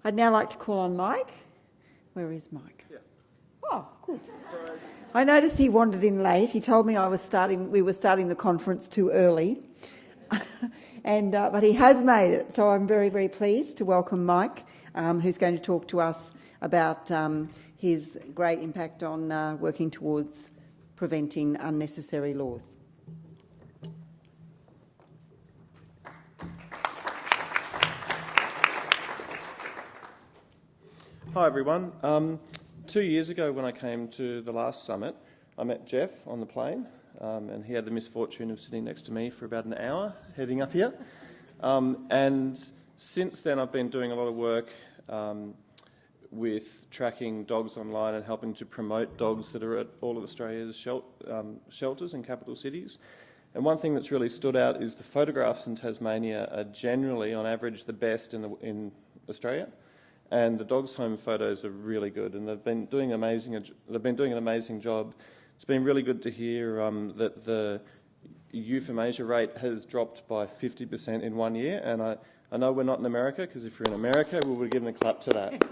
I'd now like to call on Mike. Where is Mike? Yeah. Oh, good. I noticed he wandered in late. He told me we were starting the conference too early, but he has made it. So I'm very, very pleased to welcome Mike, who's going to talk to us about his great impact on working towards preventing unnecessary laws. Hi everyone. 2 years ago when I came to the last summit, I met Jeff on the plane and he had the misfortune of sitting next to me for about an hour heading up here. And since then I've been doing a lot of work with tracking dogs online and helping to promote dogs that are at all of Australia's shelters in capital cities. And one thing that's really stood out is the photographs in Tasmania are generally, on average, the best in Australia. And the dogs' home photos are really good, and they've been doing an amazing job. It's been really good to hear that the euthanasia rate has dropped by 50% in 1 year, and I know we're not in America, because if you're in America, we would give them a clap to that.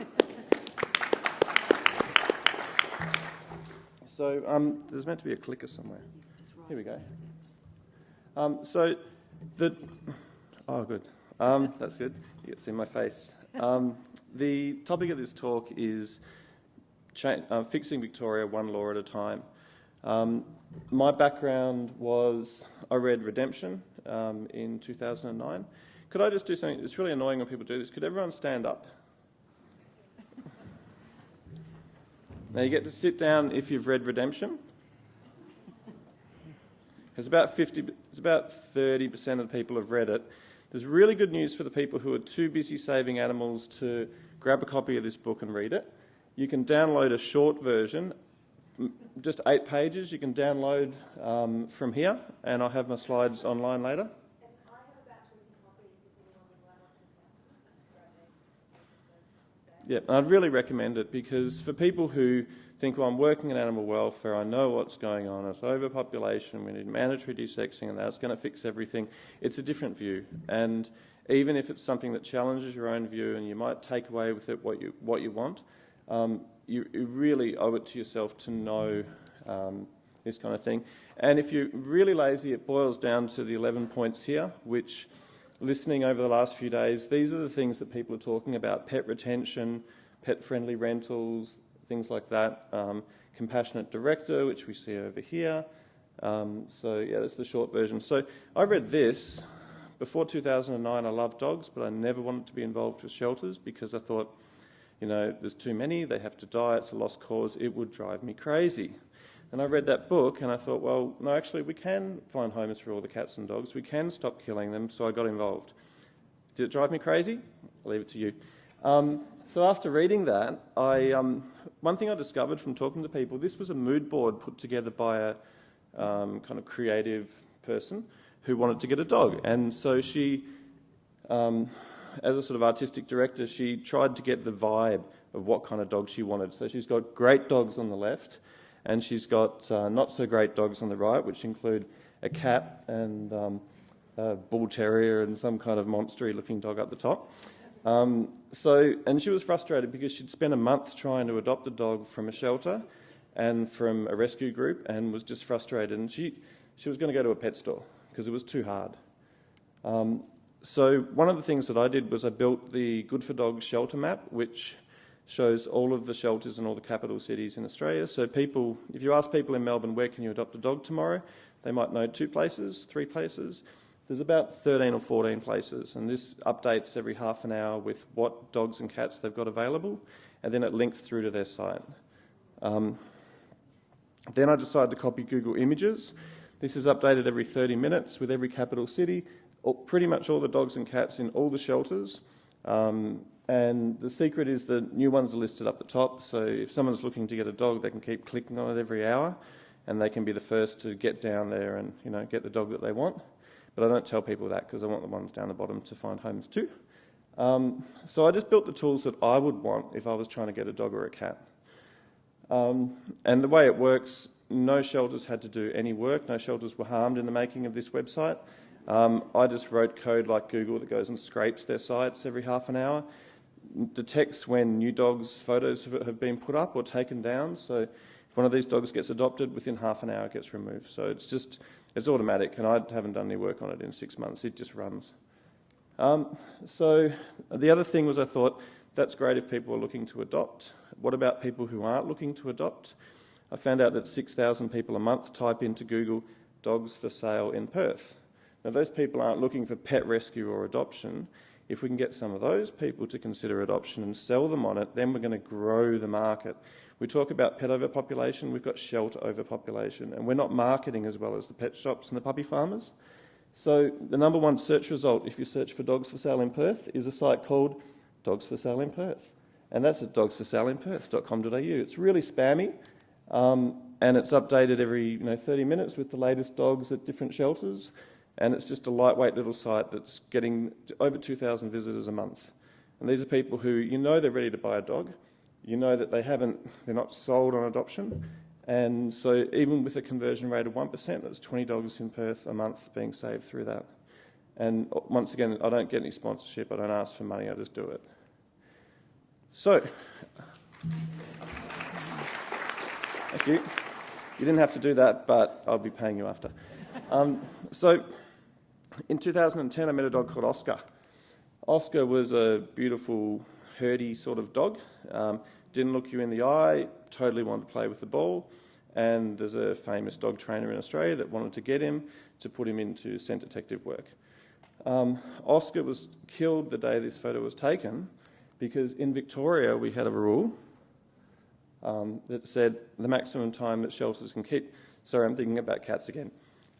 So there's meant to be a clicker somewhere. Here we go. Oh, good. That's good. You get to see my face. The topic of this talk is fixing Victoria one law at a time. My background was I read Redemption in 2009. Could I just do something? It's really annoying when people do this. Could everyone stand up? Now you get to sit down if you've read Redemption. It's about 30% of the people have read it. There's really good news for the people who are too busy saving animals to grab a copy of this book and read it. You can download a short version, just 8 pages. You can download from here, and I'll have my slides online later. And I have about 20 copies if anyone would like to. Yeah, I'd really recommend it because for people who think, well, I'm working in animal welfare, I know what's going on, it's overpopulation, we need mandatory desexing and that's going to fix everything, it's a different view. And even if it's something that challenges your own view and you might take away with it what you want, you really owe it to yourself to know this kind of thing. And if you're really lazy, it boils down to the 11 points here, which, listening over the last few days, these are the things that people are talking about: pet retention, pet-friendly rentals, things like that. Compassionate director, which we see over here. So yeah, that's the short version. So I read this. Before 2009, I loved dogs, but I never wanted to be involved with shelters because I thought, you know, there's too many, they have to die, it's a lost cause, it would drive me crazy. And I read that book and I thought, well, no, actually we can find homes for all the cats and dogs, we can stop killing them, so I got involved. Did it drive me crazy? I'll leave it to you. So after reading that, one thing I discovered from talking to people, this was a mood board put together by a kind of creative person who wanted to get a dog. And so she, as a sort of artistic director, she tried to get the vibe of what kind of dog she wanted. So she's got great dogs on the left, and she's got not so great dogs on the right, which include a cat and a bull terrier and some kind of monstery looking dog up the top. And she was frustrated because she'd spent a month trying to adopt a dog from a shelter and from a rescue group and was just frustrated. And she was going to go to a pet store because it was too hard. So one of the things that I did was I built the Good for Dogs shelter map, which shows all of the shelters in all the capital cities in Australia. So people, if you ask people in Melbourne, where can you adopt a dog tomorrow, they might know 2 places, 3 places. There's about 13 or 14 places, and this updates every half an hour with what dogs and cats they've got available, and then it links through to their site. Then I decided to copy Google Images. This is updated every 30 minutes with every capital city, pretty much all the dogs and cats in all the shelters. And the secret is the new ones are listed up the top, so if someone's looking to get a dog, they can keep clicking on it every hour, and they can be the first to get down there and, you know, get the dog that they want. But I don't tell people that because I want the ones down the bottom to find homes too. So I just built the tools that I would want if I was trying to get a dog or a cat. And the way it works, no shelters had to do any work, no shelters were harmed in the making of this website. I just wrote code like Google that goes and scrapes their sites every half an hour. detects when new dogs' photos have been put up or taken down. So if one of these dogs gets adopted, within half an hour it gets removed. So it's automatic, and I haven't done any work on it in 6 months. It just runs. So the other thing was, I thought, that's great if people are looking to adopt. What about people who aren't looking to adopt? I found out that 6,000 people a month type into Google dogs for sale in Perth. Now, those people aren't looking for pet rescue or adoption. If we can get some of those people to consider adoption and sell them on it, then we're going to grow the market. We talk about pet overpopulation, we've got shelter overpopulation, and we're not marketing as well as the pet shops and the puppy farmers. So the number one search result, if you search for dogs for sale in Perth, is a site called Dogs for Sale in Perth. And that's at dogsforsaleinperth.com.au. It's really spammy, and it's updated every 30 minutes with the latest dogs at different shelters. And it's just a lightweight little site that's getting over 2,000 visitors a month. And these are people who, they're ready to buy a dog. You know that they're not sold on adoption. And so even with a conversion rate of 1%, that's 20 dogs in Perth a month being saved through that. And once again, I don't get any sponsorship. I don't ask for money. I just do it. So, thank you. You didn't have to do that, but I'll be paying you after. So, in 2010, I met a dog called Oscar. Oscar was a beautiful, herdy sort of dog. Didn't look you in the eye, totally wanted to play with the ball. And there's a famous dog trainer in Australia that wanted to get him to put him into scent detective work. Oscar was killed the day this photo was taken because in Victoria we had a rule that said the maximum time that shelters can keep... Sorry, I'm thinking about cats again.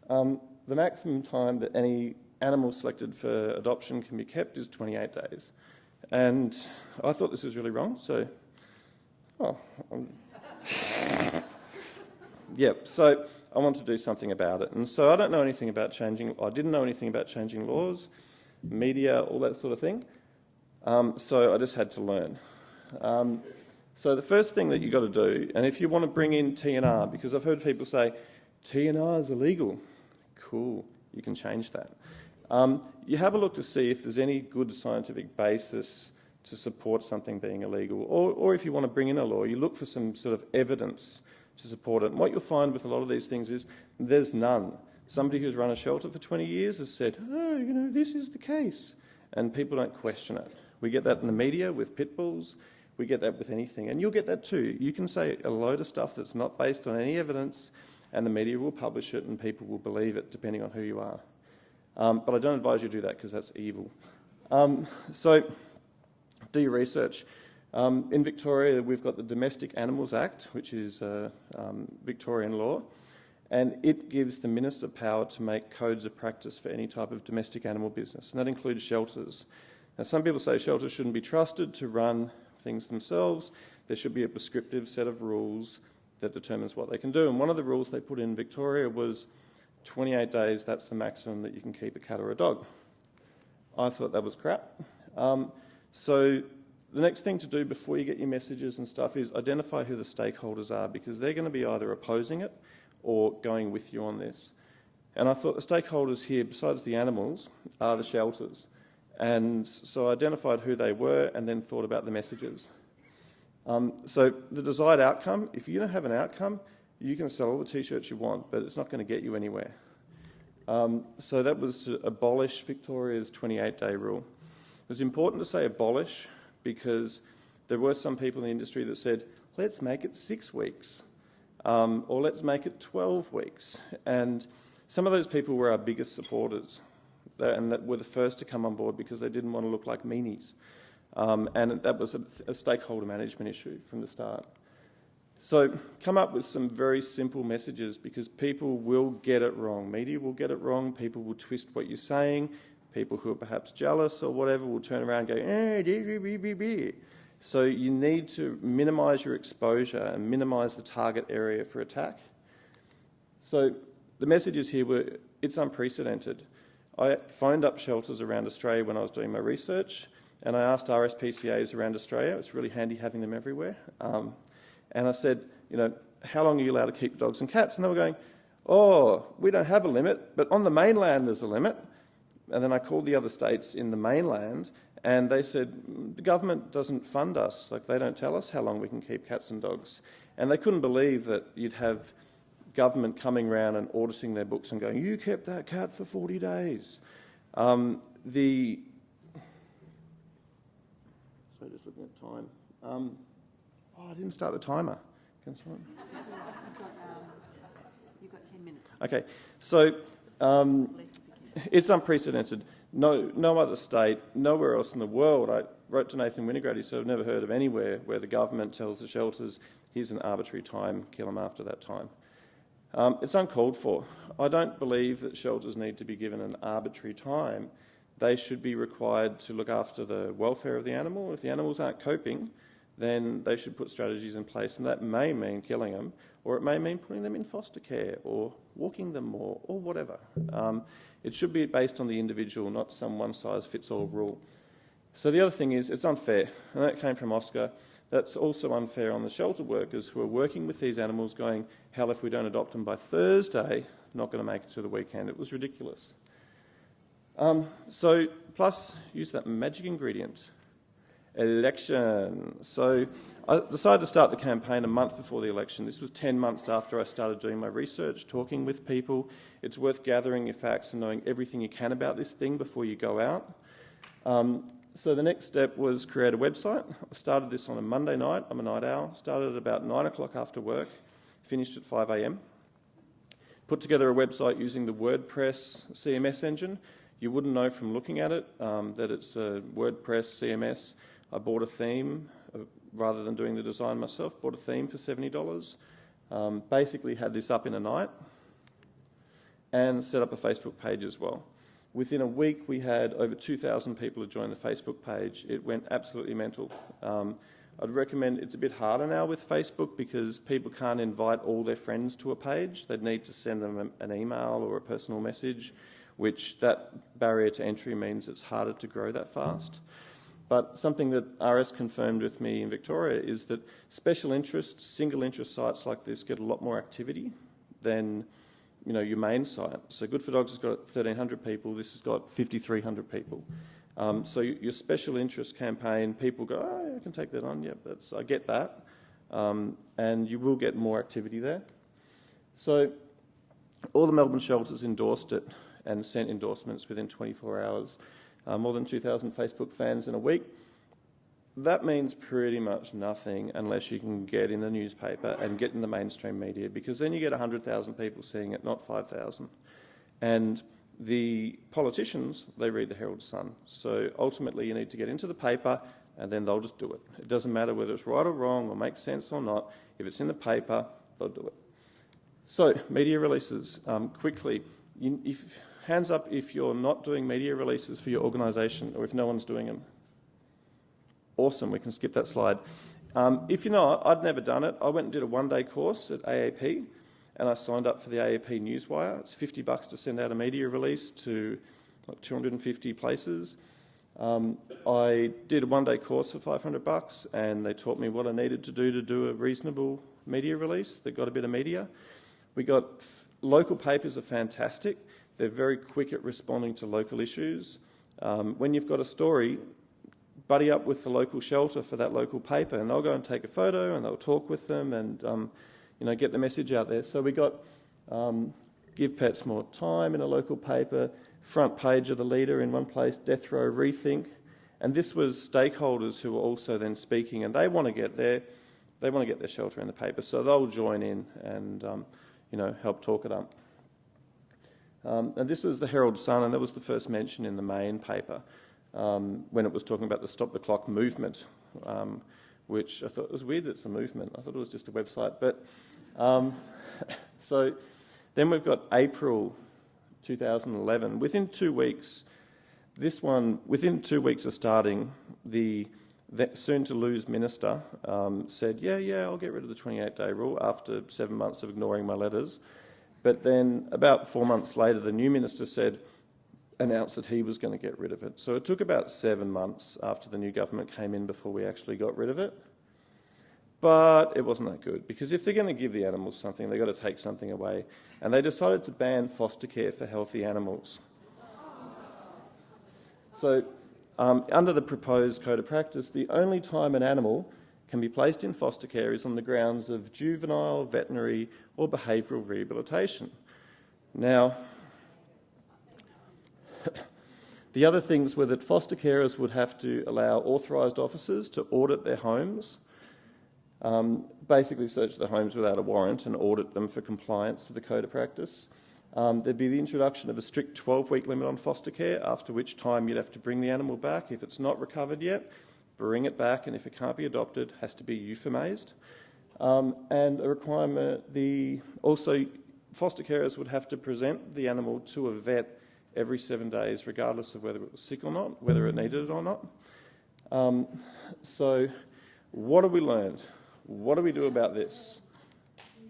The maximum time that any animal selected for adoption can be kept is 28 days. And I thought this was really wrong, so... so I want to do something about it. And so I didn't know anything about changing laws, media, all that sort of thing. So I just had to learn. So the first thing that you've got to do, and if you want to bring in TNR, because I've heard people say, TNR is illegal. Cool, you can change that. You have a look to see if there's any good scientific basis to support something being illegal, or if you want to bring in a law, you look for some sort of evidence to support it. And what you'll find with a lot of these things is there's none. Somebody who's run a shelter for 20 years has said, this is the case, and people don't question it. We get that in the media with pit bulls, we get that with anything, and you'll get that too. You can say a load of stuff that's not based on any evidence, and the media will publish it and people will believe it depending on who you are. But I don't advise you to do that because that's evil. So do your research. In Victoria, we've got the Domestic Animals Act, which is Victorian law, and it gives the Minister power to make codes of practice for any type of domestic animal business, and that includes shelters. Now, some people say shelters shouldn't be trusted to run things themselves. There should be a prescriptive set of rules that determines what they can do, and one of the rules they put in Victoria was 28 days, that's the maximum that you can keep a cat or a dog. I thought that was crap. So the next thing to do before you get your messages and stuff is identify who the stakeholders are, because they're going to be either opposing it or going with you on this. And I thought the stakeholders here, besides the animals, are the shelters. And so I identified who they were and then thought about the messages. So the desired outcome, if you don't have an outcome, you can sell all the T-shirts you want, but it's not going to get you anywhere. So that was to abolish Victoria's 28-day rule. It was important to say abolish because there were some people in the industry that said, let's make it 6 weeks, or let's make it 12 weeks. And some of those people were our biggest supporters, and that were the first to come on board because they didn't want to look like meanies. And that was a stakeholder management issue from the start. So come up with some very simple messages because people will get it wrong. Media will get it wrong. People will twist what you're saying. People who are perhaps jealous or whatever will turn around and go, So you need to minimise your exposure and minimise the target area for attack. So the messages here were, it's unprecedented. I phoned up shelters around Australia when I was doing my research, and I asked RSPCAs around Australia. It's really handy having them everywhere. And I said, how long are you allowed to keep dogs and cats? And they were going, we don't have a limit, but on the mainland there's a limit. And then I called the other states in the mainland, And they said, the government doesn't fund us, like they don't tell us how long we can keep cats and dogs. And they couldn't believe that you'd have government coming around and auditing their books and going, you kept that cat for 40 days. So just looking at time. I didn't start the timer. Can someone... You've got 10 minutes. Okay, so it's unprecedented. No other state, nowhere else in the world. I wrote to Nathan Winograd, he said, I've never heard of anywhere where the government tells the shelters, here's an arbitrary time, kill them after that time. It's uncalled for. I don't believe that shelters need to be given an arbitrary time. They should be required to look after the welfare of the animal. If the animals aren't coping, then they should put strategies in place, and that may mean killing them, or it may mean putting them in foster care, or walking them more, or whatever. It should be based on the individual, not some one-size-fits-all rule. So the other thing is, it's unfair, and that came from Oscar. That's also unfair on the shelter workers who are working with these animals going, hell, if we don't adopt them by Thursday, not going to make it to the weekend. It was ridiculous. So, plus, use that magic ingredient, election. So I decided to start the campaign a month before the election. This was 10 months after I started doing my research, talking with people. It's worth gathering your facts and knowing everything you can about this thing before you go out. So the next step was create a website. I started this on a Monday night. I'm a night owl. Started at about 9 o'clock after work, finished at 5 a.m. Put together a website using the WordPress CMS engine. You wouldn't know from looking at it that it's a WordPress CMS. I bought a theme rather than doing the design myself. Bought a theme for $70. Basically had this up in a night and set up a Facebook page as well. Within a week, we had over 2,000 people who joined the Facebook page. It went absolutely mental. I'd recommend, it's a bit harder now with Facebook because people can't invite all their friends to a page. They'd need to send them an email or a personal message, which that barrier to entry means it's harder to grow that fast. But something that RS confirmed with me in Victoria is that special interest, single interest sites like this get a lot more activity than your main site. So Good for Dogs has got 1,300 people, this has got 5,300 people. So your special interest campaign, people go, oh, I can take that on, I get that. And you will get more activity there. So all the Melbourne shelters endorsed it and sent endorsements within 24 hours. More than 2,000 Facebook fans in a week. That means pretty much nothing unless you can get in the newspaper and get in the mainstream media, because then you get 100,000 people seeing it, not 5,000. And the politicians, they read the Herald Sun. So ultimately you need to get into the paper and then they'll just do it. It doesn't matter whether it's right or wrong or makes sense or not. If it's in the paper, they'll do it. So media releases, quickly. Hands up if you're not doing media releases for your organisation or if no one's doing them. Awesome, we can skip that slide. If you're not, I'd never done it. I went and did a one-day course at AAP and I signed up for the AAP Newswire. It's $50 to send out a media release to like 250 places. I did a one-day course for $500 and they taught me what I needed to do a reasonable media release that got a bit of media. We got local papers are fantastic. They're very quick at responding to local issues. When you've got a story, buddy up with the local shelter for that local paper and they'll go and take a photo and they'll talk with them and get the message out there. So we got Give Pets More Time in a local paper, front page of the Leader in one place, Death Row Rethink. And this was stakeholders who were also then speaking and they want to get their shelter in the paper. So they'll join in and help talk it up. And this was the Herald Sun, and that was the first mention in the main paper when it was talking about the Stop the Clock movement, which I thought was weird that it's a movement. I thought it was just a website. But so then we've got April 2011. Within 2 weeks, within 2 weeks of starting, the soon-to-lose minister said, yeah, I'll get rid of the 28-day rule after 7 months of ignoring my letters. But then about 4 months later, the new minister announced that he was going to get rid of it. So it took about 7 months after the new government came in before we actually got rid of it. But it wasn't that good, because if they're going to give the animals something, they've got to take something away. And they decided to ban foster care for healthy animals. So Under the proposed code of practice, the only time an animal can be placed in foster care is on the grounds of juvenile, veterinary or behavioural rehabilitation. Now, the other things were that foster carers would have to allow authorised officers to audit their homes, basically search their homes without a warrant and audit them for compliance with the code of practice. There'd be the introduction of a strict 12-week limit on foster care, after which time you'd have to bring the animal back. If it's not recovered yet, bring it back, and if it can't be adopted, it has to be euthanized. And a requirement, also foster carers would have to present the animal to a vet every 7 days, regardless of whether it was sick or not, whether it needed it or not. So what have we learned? What do we do about this?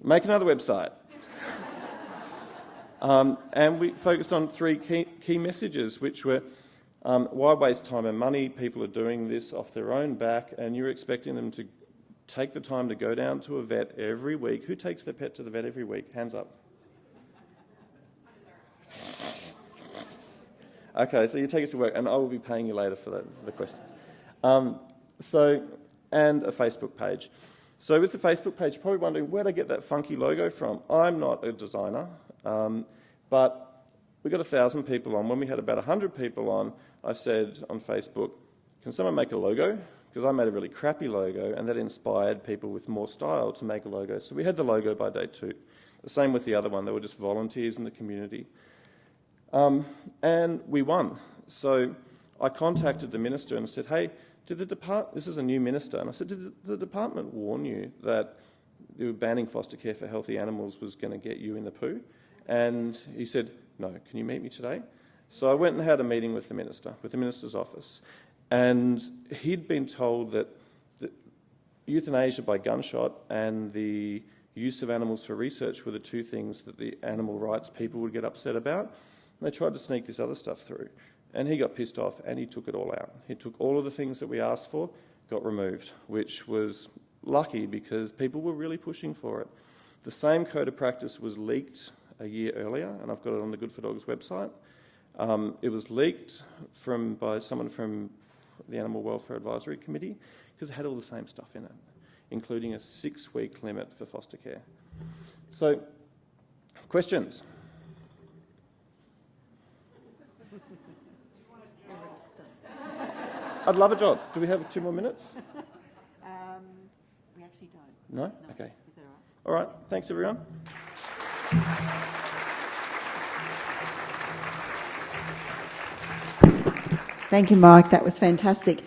Make another website. And we focused on three key messages, which were why waste time and money? People are doing this off their own back, and you're expecting them to take the time to go down to a vet every week. Who takes their pet to the vet every week? Hands up. Okay, so you take it to work, and I will be paying you later for the questions. And a Facebook page. So with the Facebook page, you're probably wondering, where'd I get that funky logo from? I'm not a designer, but we got 1,000 people on. When we had about 100 people on, I said on Facebook, can someone make a logo? Because I made a really crappy logo, and that inspired people with more style to make a logo. So we had the logo by day 2. The same with the other one. They were just volunteers in the community. And we won. So I contacted the minister and said, hey, this is a new minister, and I said, did the department warn you that banning foster care for healthy animals was going to get you in the poo? And he said, no, can you meet me today? So I went and had a meeting with the minister's office, and he'd been told that euthanasia by gunshot and the use of animals for research were the two things that the animal rights people would get upset about. And they tried to sneak this other stuff through. And he got pissed off and he took it all out. He took all of the things that we asked for, got removed, which was lucky because people were really pushing for it. The same code of practice was leaked a year earlier, and I've got it on the Good for Dogs website. It was leaked by someone from the Animal Welfare Advisory Committee because it had all the same stuff in it, including a 6-week limit for foster care. So, questions? I'd love a job. Do we have 2 more minutes? We actually don't. No? Okay. Is that all right? All right. Thanks, everyone. Thank you, Mike. That was fantastic.